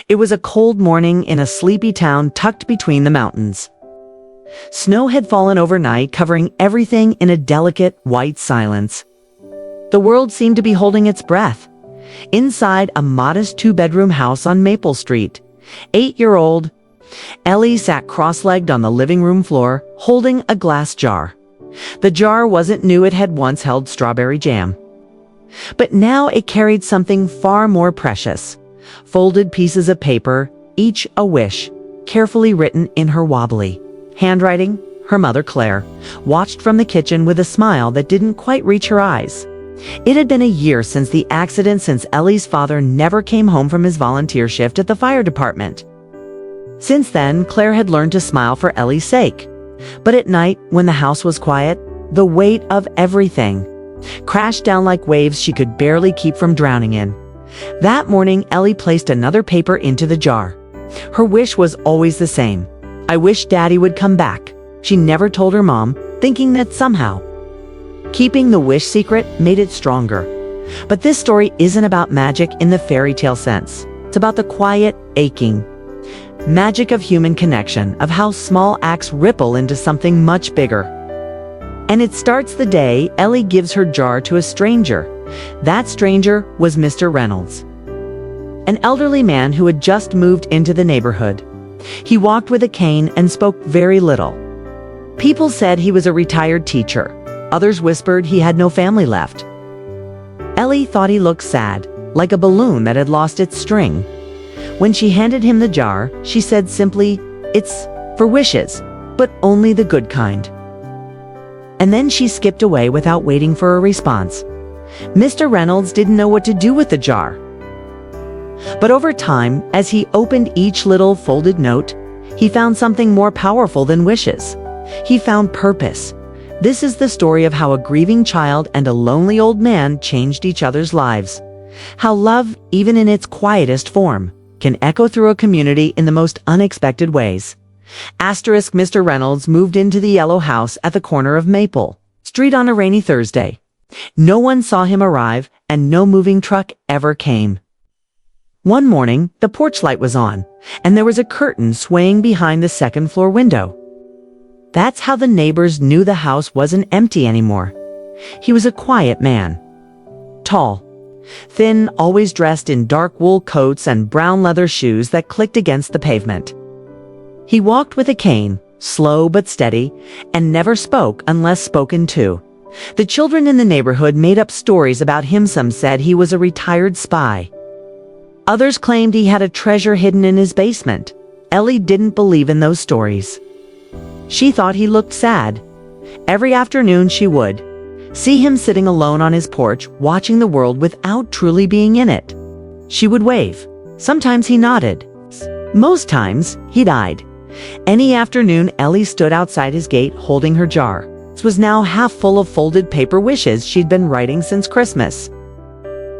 It was a cold morning in a sleepy town tucked between the mountains. Snow had fallen overnight, covering everything in a delicate white silence. The world seemed to be holding its breath. Inside a modest two-bedroom house on Maple Street, 8-year-old Ellie sat cross-legged on the living room floor, holding a glass jar. The jar wasn't new, it had once held strawberry jam. But now it carried something far more precious. Folded pieces of paper, each a wish, carefully written in her wobbly handwriting. Her mother, Claire, watched from the kitchen with a smile that didn't quite reach her eyes. It had been a year since the accident, since Ellie's father never came home from his volunteer shift at the fire department. Since then, Claire had learned to smile for Ellie's sake. But at night, when the house was quiet, the weight of everything crashed down like waves she could barely keep from drowning in. That morning, Ellie placed another paper into the jar. Her wish was always the same. "I wish Daddy would come back." She never told her mom, thinking that somehow keeping the wish secret made it stronger. But this story isn't about magic in the fairy tale sense. It's about the quiet, aching magic of human connection, of how small acts ripple into something much bigger. And it starts the day Ellie gives her jar to a stranger. That stranger was Mr. Reynolds, an elderly man who had just moved into the neighborhood. He walked with a cane and spoke very little. People said he was a retired teacher. Others whispered he had no family left. Ellie thought he looked sad, like a balloon that had lost its string. When she handed him the jar, she said simply, "It's for wishes, but only the good kind." And then she skipped away without waiting for a response. Mr. Reynolds didn't know what to do with the jar. But over time, as he opened each little folded note, he found something more powerful than wishes. He found purpose. This is the story of how a grieving child and a lonely old man changed each other's lives. How love, even in its quietest form, can echo through a community in the most unexpected ways. Mr. Reynolds moved into the yellow house at the corner of Maple Street on a rainy Thursday. No one saw him arrive, and no moving truck ever came. One morning, the porch light was on, and there was a curtain swaying behind the second-floor window. That's how the neighbors knew the house wasn't empty anymore. He was a quiet man. Tall, thin, always dressed in dark wool coats and brown leather shoes that clicked against the pavement. He walked with a cane, slow but steady, and never spoke unless spoken to. The children in the neighborhood made up stories about him. Some said he was a retired spy. Others claimed he had a treasure hidden in his basement. Ellie didn't believe in those stories. She thought he looked sad. Every afternoon she would see him sitting alone on his porch, watching the world without truly being in it. She would wave. Sometimes he nodded. Most times, he died. Any afternoon, Ellie stood outside his gate holding her jar. It was now half full of folded paper wishes she'd been writing since Christmas.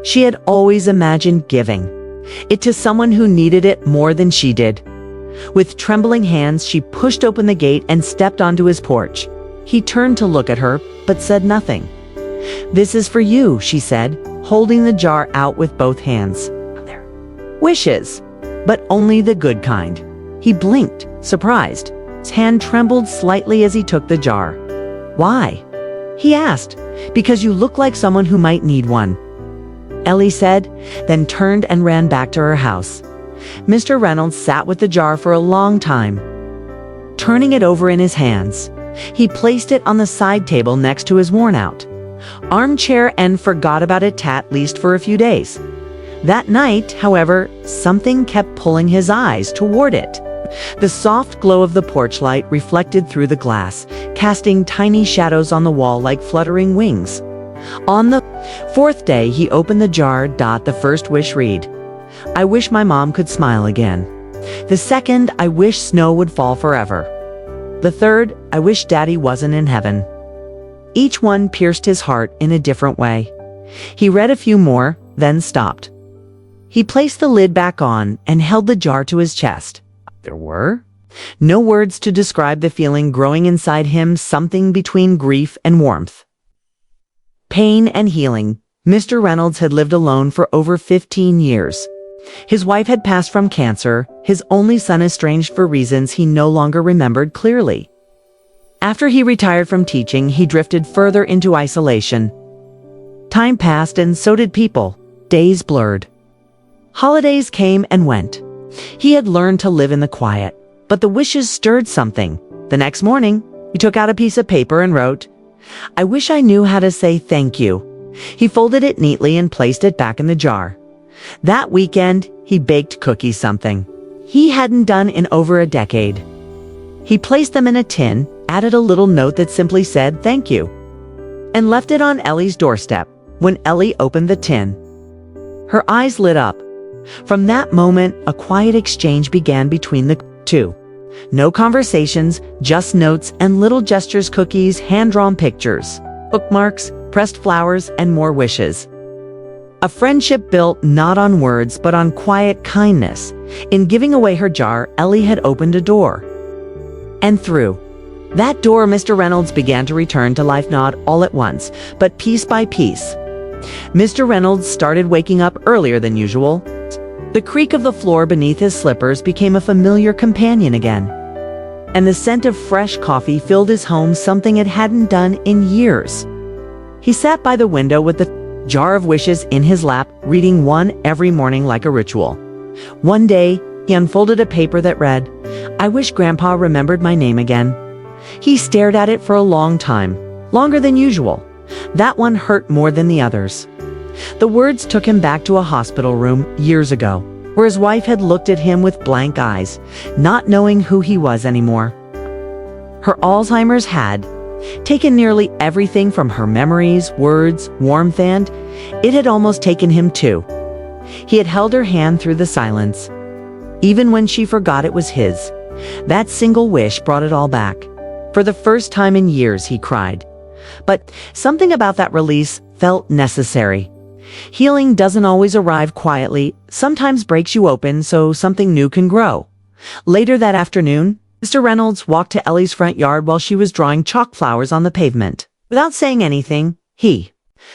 She had always imagined giving it to someone who needed it more than she did. With trembling hands, she pushed open the gate and stepped onto his porch. He turned to look at her, but said nothing. "This is for you," she said, holding the jar out with both hands. "Wishes, but only the good kind." He blinked, surprised. His hand trembled slightly as he took the jar. "Why?" he asked. "Because you look like someone who might need one," Ellie said, then turned and ran back to her house. Mr. Reynolds sat with the jar for a long time, turning it over in his hands. He placed it on the side table next to his worn-out armchair and forgot about it, at least for a few days. That night, however, something kept pulling his eyes toward it. The soft glow of the porch light reflected through the glass, casting tiny shadows on the wall like fluttering wings. On the fourth day, he opened the jar. The first wish read, "I wish my mom could smile again." The second, "I wish snow would fall forever." The third, "I wish Daddy wasn't in heaven." Each one pierced his heart in a different way. He read a few more, then stopped. He placed the lid back on and held the jar to his chest. There were no words to describe the feeling growing inside him, something between grief and warmth, pain and healing. Mr. Reynolds had lived alone for over 15 years. His wife had passed from cancer, his only son estranged for reasons he no longer remembered clearly. After he retired from teaching, he drifted further into isolation. Time passed and so did people. Days blurred. Holidays came and went. He had learned to live in the quiet, but the wishes stirred something. The next morning, he took out a piece of paper and wrote, "I wish I knew how to say thank you." He folded it neatly and placed it back in the jar. That weekend, he baked cookies, something he hadn't done in over a decade. He placed them in a tin, added a little note that simply said thank you, and left it on Ellie's doorstep. When Ellie opened the tin, her eyes lit up. From that moment, a quiet exchange began between the two. No conversations, just notes and little gestures, cookies, hand-drawn pictures, bookmarks, pressed flowers, and more wishes. A friendship built not on words, but on quiet kindness. In giving away her jar, Ellie had opened a door. And through that door, Mr. Reynolds began to return to life, not all at once, but piece by piece. Mr. Reynolds started waking up earlier than usual. The creak of the floor beneath his slippers became a familiar companion again. And the scent of fresh coffee filled his home, something it hadn't done in years. He sat by the window with the jar of wishes in his lap, reading one every morning like a ritual. One day, he unfolded a paper that read, "I wish Grandpa remembered my name again." He stared at it for a long time, longer than usual. That one hurt more than the others. The words took him back to a hospital room years ago, where his wife had looked at him with blank eyes, not knowing who he was anymore. Her Alzheimer's had taken nearly everything from her memories, words, warmth, and it had almost taken him too. He had held her hand through the silence, even when she forgot it was his. That single wish brought it all back. For the first time in years, he cried. But something about that release felt necessary. Healing doesn't always arrive quietly, sometimes breaks you open so something new can grow. Later that afternoon, Mr. Reynolds walked to Ellie's front yard while she was drawing chalk flowers on the pavement. Without saying anything, he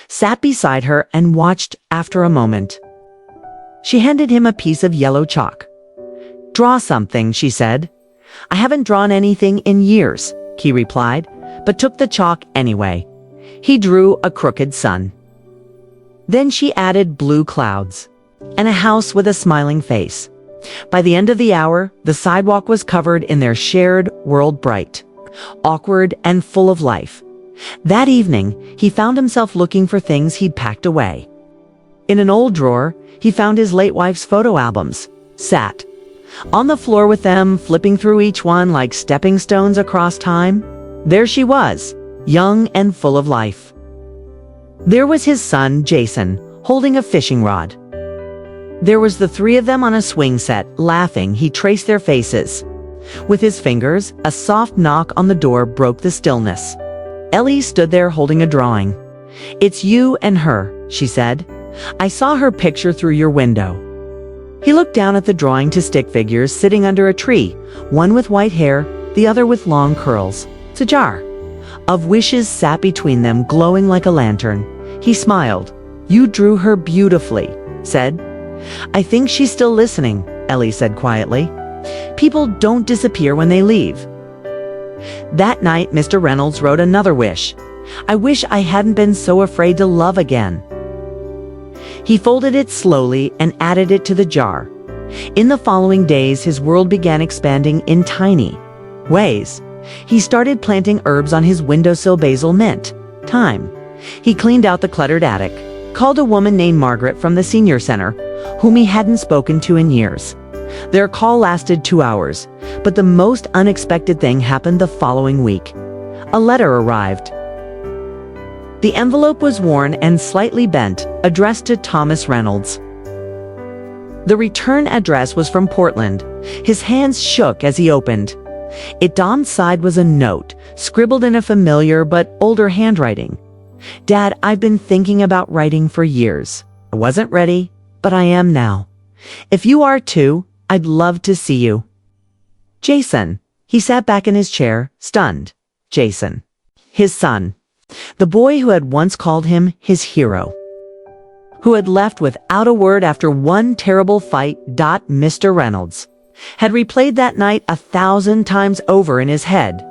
sat beside her and watched. After a moment, she handed him a piece of yellow chalk. "Draw something," she said. "I haven't drawn anything in years," he replied, but took the chalk anyway. He drew a crooked sun. Then she added blue clouds and a house with a smiling face. By the end of the hour, the sidewalk was covered in their shared world, bright, awkward, and full of life. That evening, he found himself looking for things he'd packed away. In an old drawer, he found his late wife's photo albums, sat on the floor with them, flipping through each one like stepping stones across time. There she was, young and full of life. There was his son, Jason, holding a fishing rod. There was the three of them on a swing set, laughing. He traced their faces. With his fingers, a soft knock on the door broke the stillness. Ellie stood there holding a drawing. "It's you and her," she said. "I saw her picture through your window." He looked down at the drawing, to stick figures sitting under a tree, one with white hair, the other with long curls. A jar of wishes sat between them, glowing like a lantern. He smiled. "You drew her beautifully," said. "I think she's still listening," Ellie said quietly. "People don't disappear when they leave." That night, Mr. Reynolds wrote another wish. "I wish I hadn't been so afraid to love again." He folded it slowly and added it to the jar. In the following days, his world began expanding in tiny ways. He started planting herbs on his windowsill, basil, mint, thyme. He cleaned out the cluttered attic, called a woman named Margaret from the senior center, whom he hadn't spoken to in years. Their call lasted 2 hours, but the most unexpected thing happened the following week. A letter arrived. The envelope was worn and slightly bent, addressed to Thomas Reynolds. The return address was from Portland. His hands shook as he opened. It on side was a note, scribbled in a familiar but older handwriting. "Dad, I've been thinking about writing for years. I wasn't ready, but I am now. If you are too, I'd love to see you. Jason." He sat back in his chair, stunned. Jason. His son. The boy who had once called him his hero. who had left without a word after one terrible fight. Mr. Reynolds had replayed that night 1,000 times over in his head.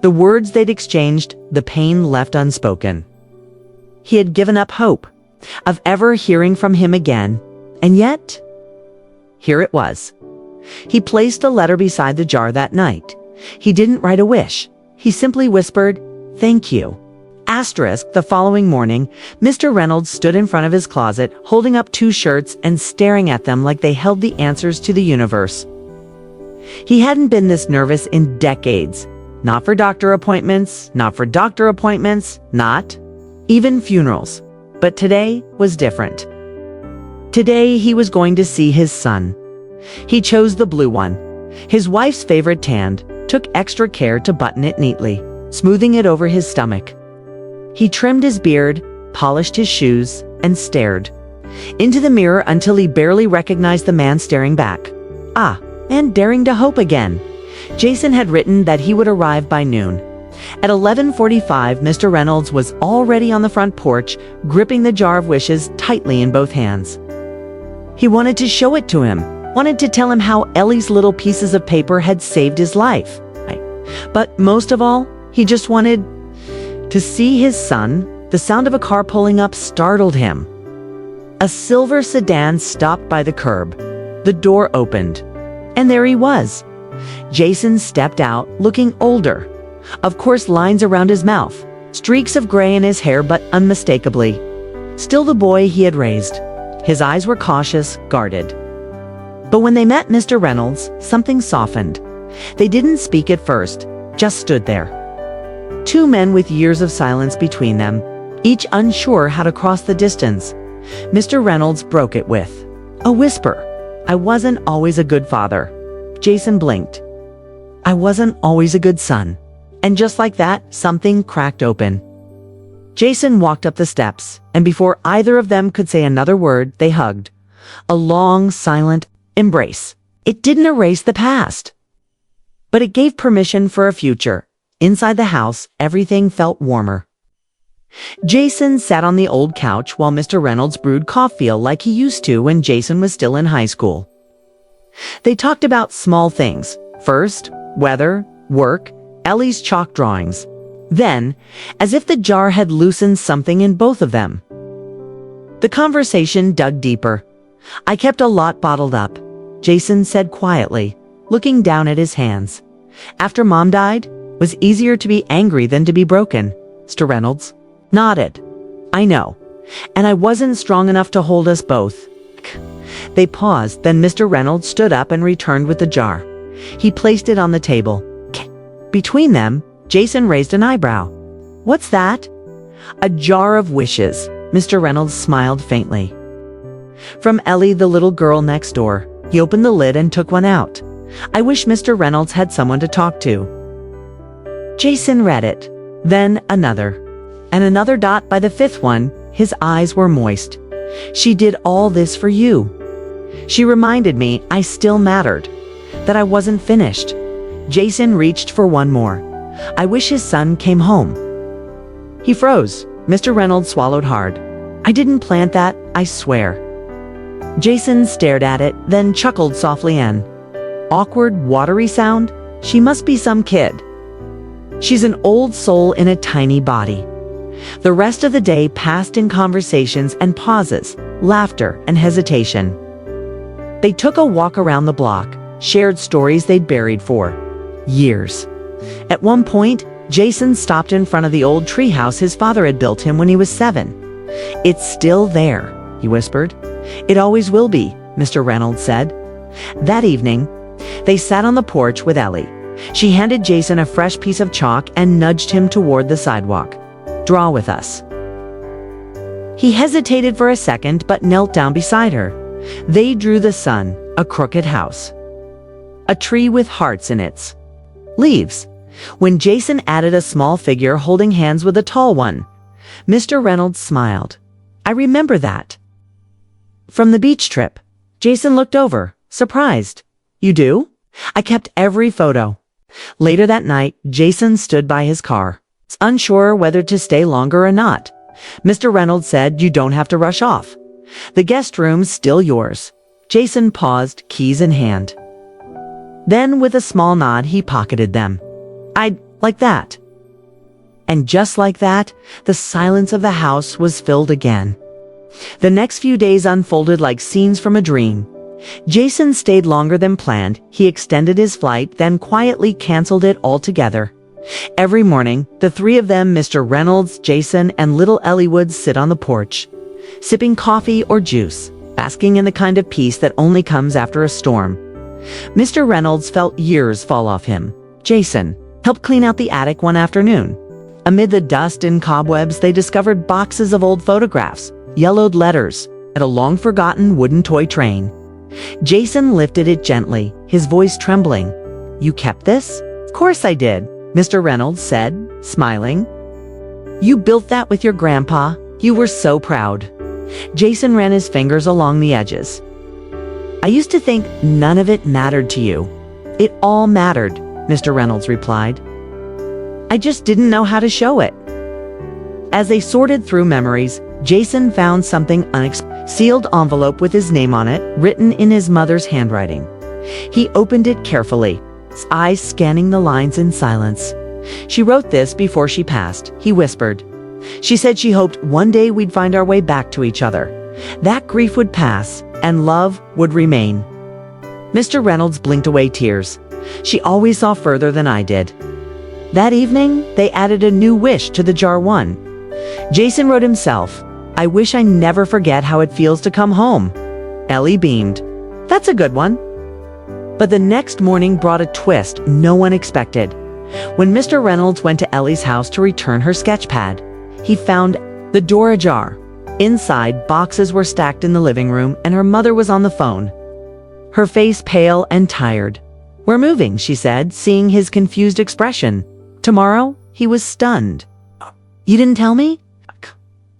The words they'd exchanged, the pain left unspoken. He had given up hope of ever hearing from him again, and yet, here it was. He placed a letter beside the jar that night. He didn't write a wish. He simply whispered, "Thank you." Asterisk, the following morning, Mr. Reynolds stood in front of his closet, holding up 2 shirts and staring at them like they held the answers to the universe. He hadn't been this nervous in decades. Not for doctor appointments, not even funerals. But today was different. Today he was going to see his son. He chose the blue one, his wife's favorite tan, took extra care to button it neatly, smoothing it over his stomach. He trimmed his beard, polished his shoes, and stared into the mirror until he barely recognized the man staring back. And daring to hope again. Jason had written that he would arrive by noon. At 11:45, Mr. Reynolds was already on the front porch, gripping the jar of wishes tightly in both hands. He wanted to show it to him, wanted to tell him how Ellie's little pieces of paper had saved his life. But most of all, he just wanted to see his son. The sound of a car pulling up startled him. A silver sedan stopped by the curb. The door opened, and there he was. Jason stepped out, looking older. Of course, lines around his mouth, streaks of gray in his hair, but unmistakably still the boy he had raised. His eyes were cautious, guarded. But when they met Mr. Reynolds, something softened. They didn't speak at first, just stood there. 2 men with years of silence between them, each unsure how to cross the distance. Mr. Reynolds broke it with a whisper. "I wasn't always a good father." Jason blinked. "I wasn't always a good son." And just like that, something cracked open. Jason walked up the steps, and before either of them could say another word, they hugged. A long, silent embrace. It didn't erase the past, but it gave permission for a future. Inside the house, everything felt warmer. Jason sat on the old couch while Mr. Reynolds brewed coffee like he used to when Jason was still in high school. They talked about small things. First, weather, work, Ellie's chalk drawings. Then, as if the jar had loosened something in both of them, the conversation dug deeper. "I kept a lot bottled up," Jason said quietly, looking down at his hands. "After Mom died, it was easier to be angry than to be broken." Mr. Reynolds nodded. "I know. And I wasn't strong enough to hold us both." They paused, then Mr. Reynolds stood up and returned with the jar. He placed it on the table. Between them, Jason raised an eyebrow. "What's that?" "A jar of wishes," Mr. Reynolds smiled faintly. "From Ellie, the little girl next door." He opened the lid and took one out. "I wish Mr. Reynolds had someone to talk to." Jason read it. Then another. And another. By the 5th one, his eyes were moist. "She did all this for you. She reminded me I still mattered, that I wasn't finished." Jason reached for one more. "I wish his son came home." He froze. Mr. Reynolds swallowed hard. "I didn't plant that, I swear." Jason stared at it, then chuckled softly. An awkward, watery sound. "She must be some kid. She's an old soul in a tiny body." The rest of the day passed in conversations and pauses, laughter and hesitation. They took a walk around the block, shared stories they'd buried for years. At one point, Jason stopped in front of the old treehouse his father had built him when he was 7. "It's still there," he whispered. "It always will be," Mr. Reynolds said. That evening, they sat on the porch with Ellie. She handed Jason a fresh piece of chalk and nudged him toward the sidewalk. "Draw with us." He hesitated for a second but knelt down beside her. They drew the sun, a crooked house, a tree with hearts in its leaves. When Jason added a small figure holding hands with a tall one, Mr. Reynolds smiled. "I remember that from the beach trip." Jason looked over, surprised. "You do?" "I kept every photo." Later that night, Jason stood by his car, unsure whether to stay longer or not. Mr. Reynolds said, "You don't have to rush off. The guest room's still yours." Jason paused, keys in hand. Then, with a small nod, he pocketed them. "I'd like that." And just like that, the silence of the house was filled again. The next few days unfolded like scenes from a dream. Jason stayed longer than planned. He extended his flight, then quietly canceled it altogether. Every morning, the three of them, Mr. Reynolds, Jason, and little Ellie, would sit on the porch, sipping coffee or juice, basking in the kind of peace that only comes after a storm. Mr. Reynolds felt years fall off him. Jason helped clean out the attic one afternoon. Amid the dust and cobwebs, they discovered boxes of old photographs, yellowed letters, and a long-forgotten wooden toy train. Jason lifted it gently, his voice trembling. "You kept this?" "Of course I did," Mr. Reynolds said, smiling. "You built that with your grandpa. You were so proud." Jason ran his fingers along the edges. "I used to think none of it mattered to you." "It all mattered," Mr. Reynolds replied. "I just didn't know how to show it." As they sorted through memories, Jason found something unexpected. Sealed envelope with his name on it, written in his mother's handwriting. He opened it carefully, his eyes scanning the lines in silence. "She wrote this before she passed," he whispered. "She said she hoped one day we'd find our way back to each other. That grief would pass, and love would remain." Mr. Reynolds blinked away tears. "She always saw further than I did." That evening, they added a new wish to the jar one. Jason wrote himself, "I wish I never forget how it feels to come home." Ellie beamed. "That's a good one." But the next morning brought a twist no one expected. When Mr. Reynolds went to Ellie's house to return her sketch pad, he found the door ajar. Inside, boxes were stacked in the living room, and her mother was on the phone, her face pale and tired. "We're moving," she said, seeing his confused expression. "Tomorrow?" He was stunned. "You didn't tell me?"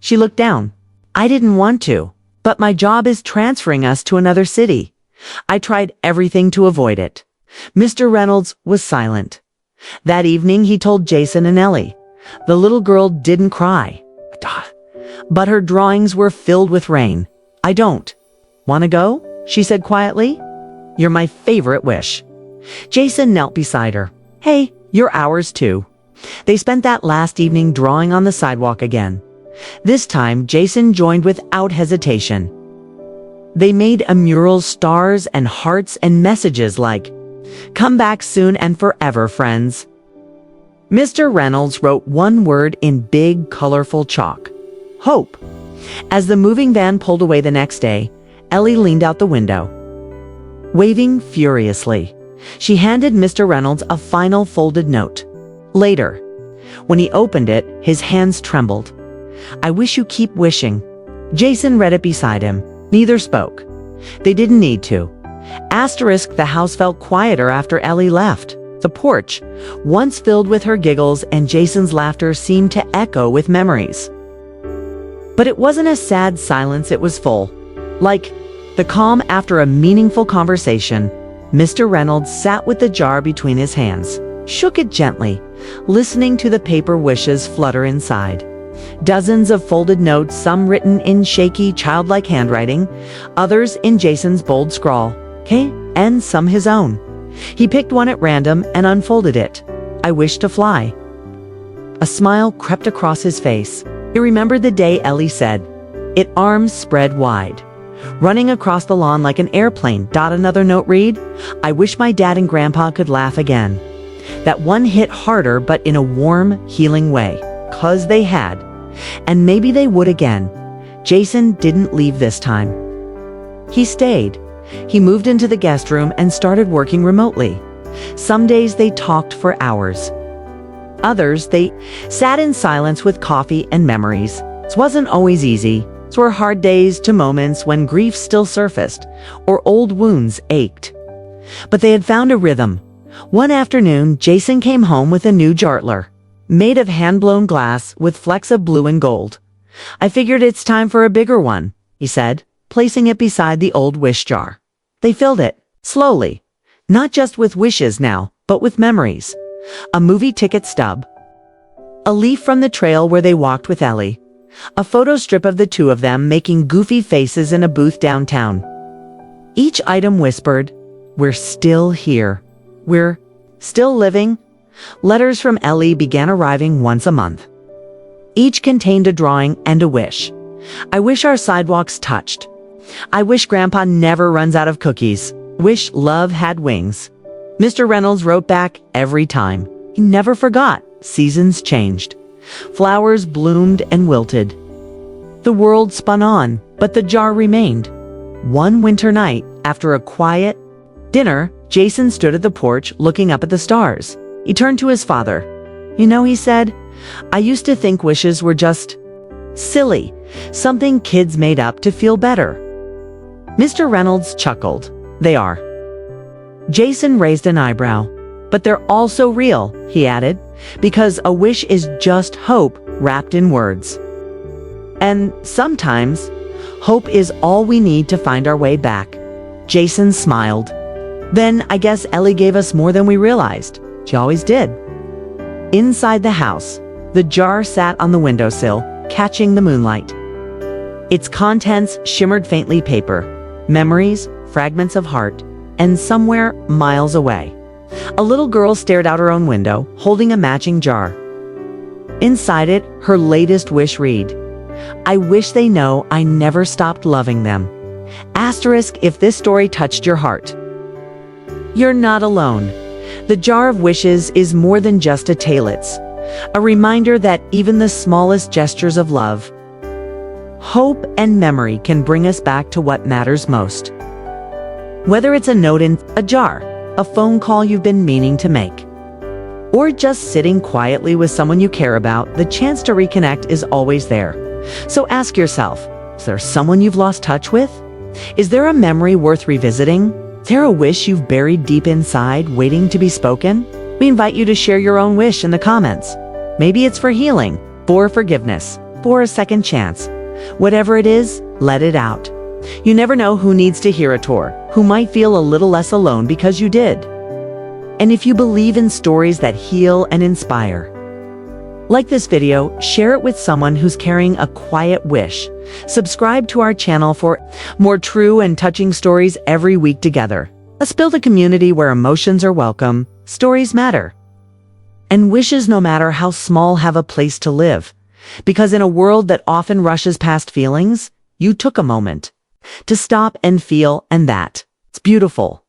She looked down. "I didn't want to, but my job is transferring us to another city. I tried everything to avoid it." Mr. Reynolds was silent. That evening, he told Jason and Ellie. The little girl didn't cry, but her drawings were filled with rain. "I don't want to go," she said quietly. "You're my favorite wish." Jason knelt beside her. "Hey, you're ours too." They spent that last evening drawing on the sidewalk again. This time, Jason joined without hesitation. They made a mural, stars and hearts and messages like, "Come back soon and forever, friends." Mr. Reynolds wrote one word in big, colorful chalk: hope. As the moving van pulled away the next day, Ellie leaned out the window, waving furiously. She handed Mr. Reynolds a final folded note. Later, when he opened it, his hands trembled. "I wish you keep wishing." Jason read it beside him. Neither spoke. They didn't need to. Asterisk, the house felt quieter after Ellie left. The porch, once filled with her giggles and Jason's laughter, seemed to echo with memories. But it wasn't a sad silence, it was full. Like the calm after a meaningful conversation. Mr. Reynolds sat with the jar between his hands, shook it gently, listening to the paper wishes flutter inside. Dozens of folded notes, some written in shaky, childlike handwriting, others in Jason's bold scrawl, and some his own. He picked one at random and unfolded it. "I wish to fly." A smile crept across his face. He remembered the day Ellie said, "It arms spread wide." Running across the lawn like an airplane. Another note read, "I wish my dad and grandpa could laugh again." That one hit harder, but in a warm, healing way. 'Cause they had. And maybe they would again. Jason didn't leave this time. He stayed. He moved into the guest room and started working remotely. Some days they talked for hours. Others, they sat in silence with coffee and memories. It wasn't always easy. These were hard days to moments when grief still surfaced or old wounds ached. But they had found a rhythm. One afternoon, Jason came home with a new jartler, made of hand-blown glass with flecks of blue and gold. "I figured it's time for a bigger one," he said, placing it beside the old wish jar. They filled it, slowly, not just with wishes now, but with memories. A movie ticket stub, a leaf from the trail where they walked with Ellie, a photo strip of the two of them making goofy faces in a booth downtown. Each item whispered, "We're still here. We're still living." Letters from Ellie began arriving once a month. Each contained a drawing and a wish. "I wish our sidewalks touched. I wish Grandpa never runs out of cookies. Wish love had wings." Mr. Reynolds wrote back every time. He never forgot. Seasons changed. Flowers bloomed and wilted. The world spun on, but the jar remained. One winter night, after a quiet dinner, Jason stood at the porch looking up at the stars. He turned to his father. "You know," he said, "I used to think wishes were just silly, something kids made up to feel better." Mr. Reynolds chuckled. "They are." Jason raised an eyebrow. "But they're also real," he added, "because a wish is just hope wrapped in words. And sometimes, hope is all we need to find our way back." Jason smiled. "Then I guess Ellie gave us more than we realized. She always did." Inside the house, the jar sat on the windowsill, catching the moonlight. Its contents shimmered faintly: paper, memories, fragments of heart, and somewhere miles away, a little girl stared out her own window, holding a matching jar. Inside it, her latest wish read, "I wish they know I never stopped loving them. Asterisk if this story touched your heart." You're not alone. The jar of wishes is more than just a tale. It's a reminder that even the smallest gestures of love, hope, and memory can bring us back to what matters most. Whether it's a note in a jar, a phone call you've been meaning to make, or just sitting quietly with someone you care about, the chance to reconnect is always there. So ask yourself, is there someone you've lost touch with? Is there a memory worth revisiting? Is there a wish you've buried deep inside, waiting to be spoken? We invite you to share your own wish in the comments. Maybe it's for healing, for forgiveness, for a second chance. Whatever it is, let it out. You never know who needs to hear it or who might feel a little less alone because you did. And if you believe in stories that heal and inspire, like this video, share it with someone who's carrying a quiet wish. Subscribe to our channel for more true and touching stories every week together. Let's build a community where emotions are welcome, stories matter, and wishes, no matter how small, have a place to live. Because in a world that often rushes past feelings, you took a moment to stop and feel, and that's beautiful.